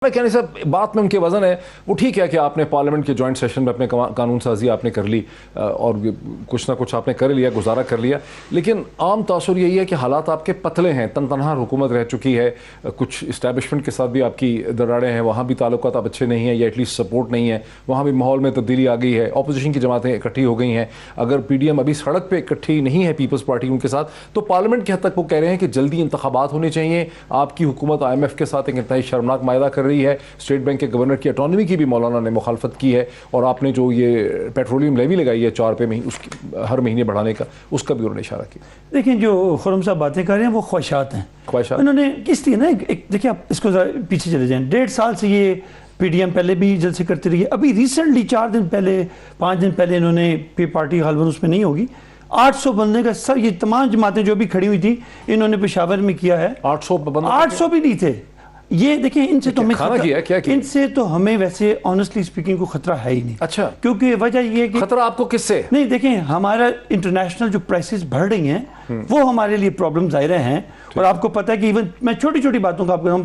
میں کہنے سے بات میں ان کے وزن ہے وہ ٹھیک ہے کہ آپ نے پارلیمنٹ کے جوائنٹ سیشن میں اپنے قانون سازی آپ نے کر لی اور کچھ نہ کچھ آپ نے کر لیا، گزارا کر لیا، لیکن عام تاثر یہی ہے کہ حالات آپ کے پتلے ہیں، تن تنہا حکومت رہ چکی ہے، کچھ اسٹیبلشمنٹ کے ساتھ بھی آپ کی دراڑیں ہیں، وہاں بھی تعلقات اب اچھے نہیں ہیں یا ایٹ لیسٹ سپورٹ نہیں ہے، وہاں بھی ماحول میں تبدیلی آ گئی ہے، اپوزیشن کی جماعتیں اکٹھی ہو گئی ہیں، اگر پی ڈی ایم ابھی سڑک پہ اکٹھی نہیں ہے پیپلز پارٹی ان کے ساتھ تو پارلیمنٹ کی حد تک وہ کہہ رہے ہیں کہ جلدی انتخابات ہونے چاہیے۔ آپ کی حکومت آئی ایم ایف کے ساتھ ایک انتہائی شرمناک معاہدہ کر رہی ہے، اسٹیٹ بینک کے گورنر کی اٹانومی کی بھی مولانا نے مخالفت کی ہے، اور آپ نے جو یہ پیٹرولیم لیوی لگائی ہے 4 ہر مہینے بڑھانے کا، اس کا بھی انہوں نے اشارہ کیا۔ دیکھیں جو خرم صاحب باتیں کر رہے ہیں وہ خواہشات ہیں، انہوں نے کس لیے نا دیکھیں آپ اس کو پیچھے چلے جائیں، 1.5 سال سے یہ پی ڈی ایم پہلے بھی جلسے کرتے رہی ہے، ابھی ریسنٹلی 4 دن پہلے 5 دن پہلے انہوں نے پارٹی غالباً اس میں نہیں ہوگی 800 بندے کا سب یہ تمام جماعتیں جو بھی کھڑی ہوئی تھی انہوں نے پشاور میں کیا ہے۔ 800 بھی نہیں تھے یہ، دیکھیں ان سے تو ہمیں ان سے تو ہمیں ویسے آنیسٹلی اسپیکنگ کو خطرہ ہے ہی نہیں۔ اچھا، کیونکہ وجہ یہ ہے کہ خطرہ آپ کو کس سے نہیں، دیکھیں ہمارا انٹرنیشنل جو پرائسز بڑھ رہی ہیں وہ ہمارے لیے پرابلم ظاہر ہیں، اور آپ کو پتہ ہے کہ ایون میں چھوٹی چھوٹی باتوں کا آپ کو،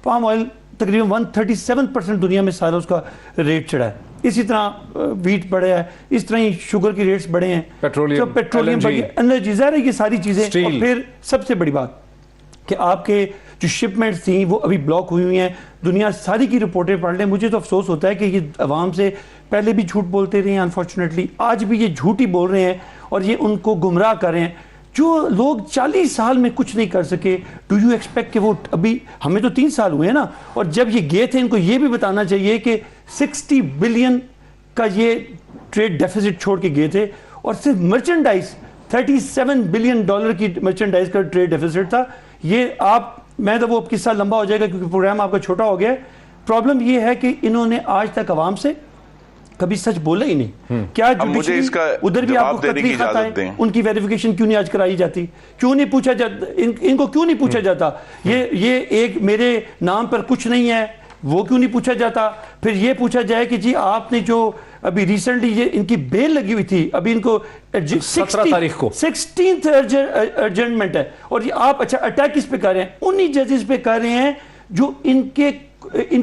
پام آئل تقریباً 137% دنیا میں سارا اس کا ریٹ چڑھا ہے، اسی طرح ویٹ بڑھا ہے، اس طرح ہی شوگر کی ریٹس بڑھے ہیں، پیٹرولیم بڑھی، انرجی، ظاہر ہے یہ ساری چیزیں، اور پھر سب سے بڑی بات کہ آپ کے جو شپمنٹس تھیں وہ ابھی بلاک ہوئی ہوئی ہیں، دنیا ساری کی رپورٹیں پڑھ لیں۔ مجھے تو افسوس ہوتا ہے کہ یہ عوام سے پہلے بھی جھوٹ بولتے رہے ہیں، انفارچونیٹلی آج بھی یہ جھوٹ ہی بول رہے ہیں اور یہ ان کو گمراہ کر رہے ہیں۔ جو لوگ 40 سال میں کچھ نہیں کر سکے، ڈو یو ایکسپیکٹ کہ وہ ابھی، ہمیں تو 3 سال ہوئے ہیں نا، اور جب یہ گئے تھے ان کو یہ بھی بتانا چاہیے کہ 60 بلین کا یہ ٹریڈ ڈیفیسٹ چھوڑ کے گئے تھے، اور صرف مرچنڈائز $37 بلین کی مرچنڈائز کا ٹریڈ ڈیفیسٹ تھا۔ یہ آپ، میں تو وہ قصہ لمبا ہو جائے گا کیونکہ پروگرام آپ کا چھوٹا ہو گیا ہے۔ پرابلم یہ ہے کہ انہوں نے آج تک عوام سے کبھی سچ بولا ہی نہیں۔ کیا ادھر بھی آپ کو قتلی خط ہے، ان کی ویریفیکیشن کیوں نہیں آج کرائی جاتی؟ کیوں نہیں پوچھا جاتا ان کو، کیوں نہیں پوچھا جاتا یہ ایک میرے نام پر کچھ نہیں ہے وہ کیوں نہیں پوچھا جاتا؟ پھر یہ پوچھا جائے کہ جی آپ نے جو ابھی ریسنٹلی یہ ان کی بیل لگی ہوئی تھی، ابھی ان کو 17 تاریخ کو 16th ارجنٹمنٹ ہے، اور یہ آپ اچھا اٹیک کس پہ کر رہے ہیں؟ انہی ججز پہ کر رہے ہیں جو ان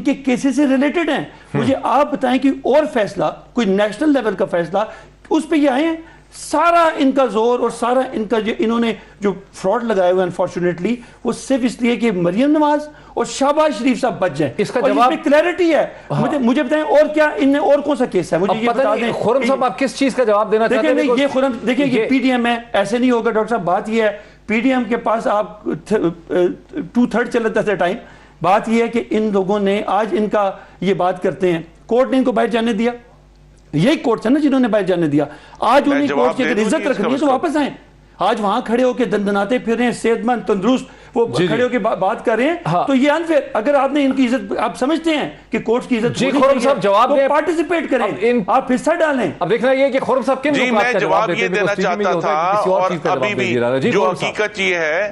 کے کیسز سے ریلیٹڈ ہیں۔ مجھے آپ بتائیں کہ اور فیصلہ، کوئی نیشنل لیول کا فیصلہ، اس پہ یہ آئے ہیں؟ سارا ان کا زور اور سارا ان کا جو انہوں نے جو فراڈ لگائے ہوئے انفارچونیٹلی، وہ صرف اس لیے کہ مریم نواز اور شہباز شریف صاحب بچ جائیں۔ اس کا جواب کلیئرٹی ہے، مجھے بتائیں اور کیا ان نے اور کون سا کیس ہے؟ مجھے یہ بتا دیں خرم صاحب آپ کس چیز کا جواب دینا چاہتے ہیں؟ یہ خرم دیکھیں یہ پی ڈی ایم ہے، ایسے نہیں ہوگا ڈاکٹر صاحب۔ بات یہ ہے پی ڈی ایم کے پاس آپ 2/3 چلتا تھا ٹائم۔ بات یہ ہے کہ ان لوگوں نے آج ان کا یہ بات کرتے ہیں، کورٹ نے ان کو باہر جانے دیا، یہی کورٹ ہے نا جنہوں نے باہر جانے دیا۔ آج انہیں کورٹ کی اگر عزت رکھنی ہے تو واپس آئیں۔ آج وہاں کھڑے ہو کے دندناتے پھر رہے ہیں، صحت مند تندرست، وہ کھڑے ہو کے بات کر رہے ہیں، تو یہ انفیئر۔ اگر آپ نے ان کی عزت، آپ سمجھتے ہیں کہ کورٹ کی عزت تو پارٹیسپیٹ کریں، آپ حصہ ڈالیں۔ اب دیکھنا یہ کہ خرم صاحب جی میں جواب یہ دینا چاہتا تھا، اور ابھی بھی جو حقیقت یہ ہے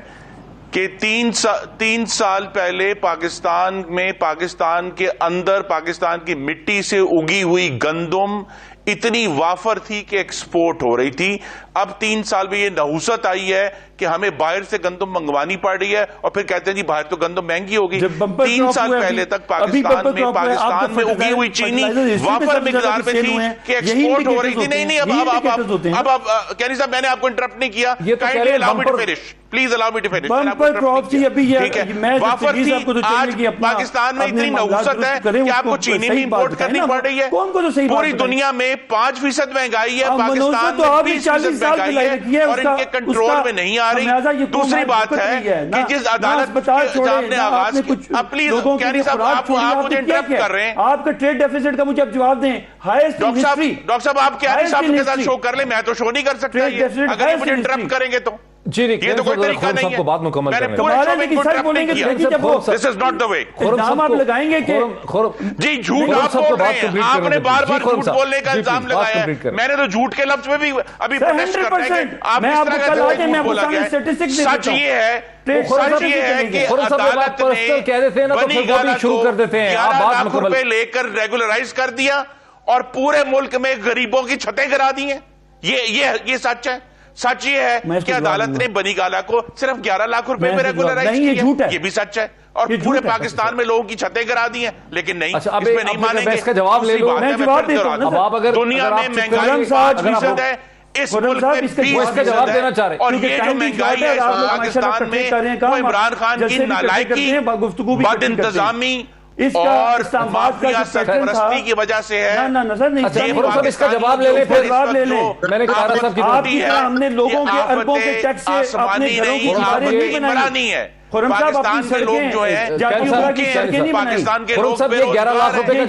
کہ 3 سال پہلے پاکستان میں، پاکستان کے اندر، پاکستان کی مٹی سے اگی ہوئی گندم اتنی وافر تھی کہ ایکسپورٹ ہو رہی تھی۔ اب 3 سال میں یہ نحوست آئی ہے کہ ہمیں باہر سے گندم منگوانی پڑ رہی ہے، اور پھر کہتے ہیں جی باہر تو گندم مہنگی ہوگی۔ 3 سال پہلے تک پاکستان میں اگی ہوئی چینی وافر مقدار میں تھی کہ ایکسپورٹ ہو رہی تھی۔ نہیں اب کیانی صاحب میں نے آپ کو انٹرپٹ نہیں کیا، kindly allow me to finish, please allow me to finish۔ وافر تھی، آج پاکستان میں اتنی نحوست ہے کہ آپ کو چینی بھی امپورٹ کرنی پڑ رہی ہے۔ پوری دنیا میں 5% مہنگائی ہے، پاکستان میں 20% مہنگائی ہے، اور ان کے کنٹرول میں نہیں آ رہی۔ دوسری بات ہے کہ جس عدالت کے ہم نے آغاز کیا، پلیز کیانی صاحب آپ مجھے انٹرپٹ کر رہے ہیں۔ آپ کا ٹریڈ ڈیفیسٹ کا مجھے اب جواب دیں۔ ڈاکٹر صاحب آپ کیانی صاحب کے ساتھ شو کر لیں، میں تو شو نہیں کر سکتا اگر یہ مجھے انٹرپٹ کریں گے تو۔ جی یہ تو کوئی طریقہ نہیں ہے، بات مکمل کریں۔ This is not the way۔ الزام آپ لگائیں گے کہ جی جھوٹ آپ بول رہے ہیں، آپ نے بار بار جھوٹ بولنے کا الزام لگایا ہے۔ میں نے تو جھوٹ کے لفظ میں بھی ابھی پروٹیسٹ کر رہے ہیں کہ آپ اس طرح کا جھوٹ بولا گیا ہے۔ سچ یہ ہے کہ عدالت نے بنی گالا کو 11 لاکھ روپے لے کر ریگولرائز کر دیا اور پورے ملک میں غریبوں کی چھتیں گرا دی ہیں۔ یہ سچ ہے۔ سچ یہ ہے کہ عدالت نے بنی گالا کو صرف 11 لاکھ روپے میں ریگولرائز کیا، یہ بھی سچ ہے۔ اور پورے پاکستان میں لوگوں کی چھتیں گرا دی ہیں، لیکن نہیں، اس میں نہیں مانیں گے۔ اس کا جواب لے لو، میں جواب دیتا ہوں نا، اب آپ اگر دنیا میں مہنگائی 5% ہے، اس ملک میں 20% ہے، اور یہ جو مہنگائی ہے پاکستان میں وہ عمران خان کی نالائکی، بد انتظامی اور مافیا سرپرستی کی وجہ سے ہے۔ اس کا جواب لے لیں، پھر میں نے کہا صاحب کی ہم نے لوگوں کے اربوں کے ٹیکس سے اپنے گھروں کی دیواریں نہیں بنائی ہے۔ پاکستان کے لوگ جو ہیں پاکستان کے لوگ صاحب یہ 11 لاکھ روپے کا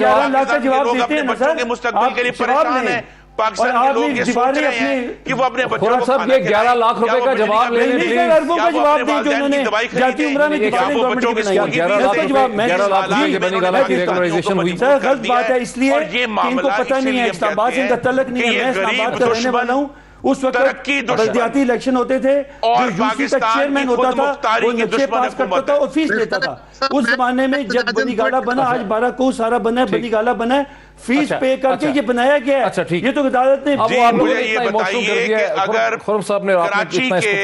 جواب اپنے بچوں کے مستقبل کے لیے پریشان ہیں۔ پاکستان کے لوگ یہ سوچ رہے ہیں کہ وہ اپنے بچوں کو صاحب یہ 11 لاکھ روپے کا جواب لے لیں پلیز۔ اربوں کا جواب دیں جو انہوں نے جاتی عمرہ میں دیواریں گورنمنٹ کی بنائی ہیں۔ 11 لاکھ روپے کی بنی گالا کی ریگولائزیشن ہوئی۔ سر غلط بات ہے، اس لیے کہ ان کو پتہ نہیں ہے، اسلام آباد سے ان کا تعلق نہیں ہے، میں اسلام آباد کا رہنے والا ہوں۔ اس وقت بلدیاتی الیکشن ہوتے تھے، جو یوسی کا چیئرمین ہوتا تھا وہ نقشے پاس کرتا تھا اور فیس لیتا تھا۔ اس زمانے میں جب بنی گالا بنا، آج 12 کو سارا بنا ہے، بنی گالا بنا ہے، فیس پے کر کے یہ بنایا گیا ہے۔ یہ تو عدالت نے مجھے یہ بتائیے کہ اگر کراچی کے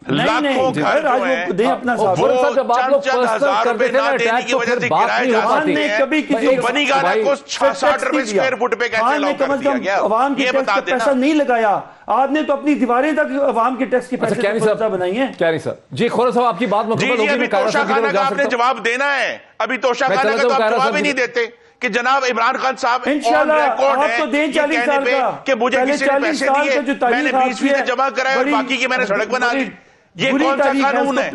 لاکھوں گھر جو ہیں وہ چند ہزار روپے نہ دینے کی وجہ سے گرائے جا سکتے ہیں، تو بنی گالا کو 60 روپے اسکوائر فٹ پہ کیسے لاؤ کر دیا گیا؟ عوام کے ٹیکس کا پیسہ نہیں لگایا، آپ نے تو اپنی دیواریں تک عوام کے ٹیکس کے پیسے سے بنائی ہیں۔ کیا نہیں سر جی خورم صاحب آپ کی بات مکمل ہوگی، ابھی توشہ خانہ کا آپ نے جواب دینا ہے، ابھی توشہ خانہ کا تو آپ جواب ہی نہیں دیتے کہ جناب عمران خان صاحب انشاءاللہ آپ تو دیں 40 سال کا کہ مجھے کسی نے پیسے دیے، میں نے 20% جمع کرائے اور باقی کی میں نے سڑک بنا دی۔ یہ کون سا قانون ہے؟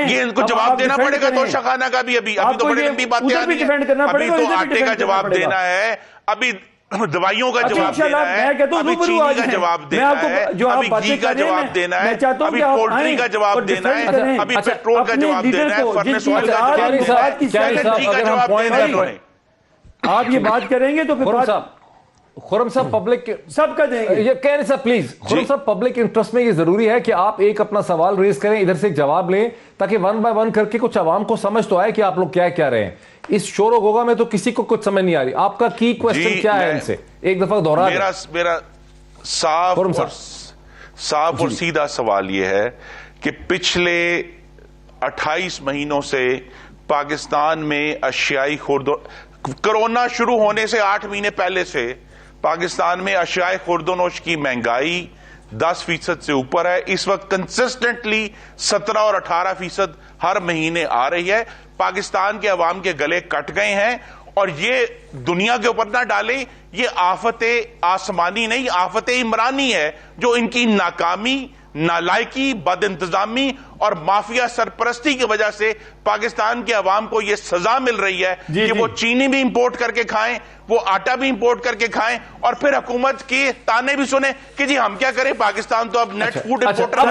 یہ ان کو جواب دینا پڑے گا توشہ خانہ کا بھی۔ ابھی تو بڑی لمبی باتیں آ رہی ہیں، ابھی تو آٹے کا جواب دینا ہے، ابھی دوائیوں کا جواب دینا ہے، ابھی چینی کا جواب دینا ہے، ابھی گھی کا جواب دینا ہے، ابھی پولٹری کا جواب دینا ہے، ابھی پیٹرول کا جواب دینا ہے، فرنس آئل کا جواب دینا ہے۔ آپ یہ بات کریں گے تو پھر خرم صاحب پبلک سب کا دیں گے، یہ کہہ رہے صاحب پلیز خرم صاحب پبلک انٹرسٹ میں یہ ضروری ہے کہ آپ ایک اپنا سوال ریز کریں، ادھر سے ایک جواب لیں، تاکہ 1 بائی 1 کر کے کچھ عوام کو سمجھ تو آئے کہ آپ لوگ کیا کہہ رہے ہیں۔ اس شور و غوغا میں تو کسی کو کچھ سمجھ نہیں آ رہی۔ آپ کا کی کوسچن کیا ہے ان سے ایک دفعہ دوہرا دیں۔ میرا صاف اور سیدھا سوال یہ ہے کہ پچھلے 28 مہینوں سے پاکستان میں اشیائی کرونا شروع ہونے سے 8 مہینے پہلے سے پاکستان میں اشیاء خوردونوش کی مہنگائی 10% سے اوپر ہے۔ اس وقت کنسسٹنٹلی 17 اور 18% ہر مہینے آ رہی ہے۔ پاکستان کے عوام کے گلے کٹ گئے ہیں، اور یہ دنیا کے اوپر نہ ڈالیں، یہ آفت آسمانی نہیں، آفت عمرانی ہے، جو ان کی ناکامی، نالائکی، بد انتظامی اور مافیا سرپرستی کی وجہ سے پاکستان کے عوام کو یہ سزا مل رہی ہے کہ وہ چینی بھی امپورٹ کر کے کھائیں، وہ آٹا بھی امپورٹ کر کے کھائیں، اور پھر حکومت کی تانے بھی سنیں کہ جی ہم کیا کریں، پاکستان تو اب نیٹ فوڈ امپورٹر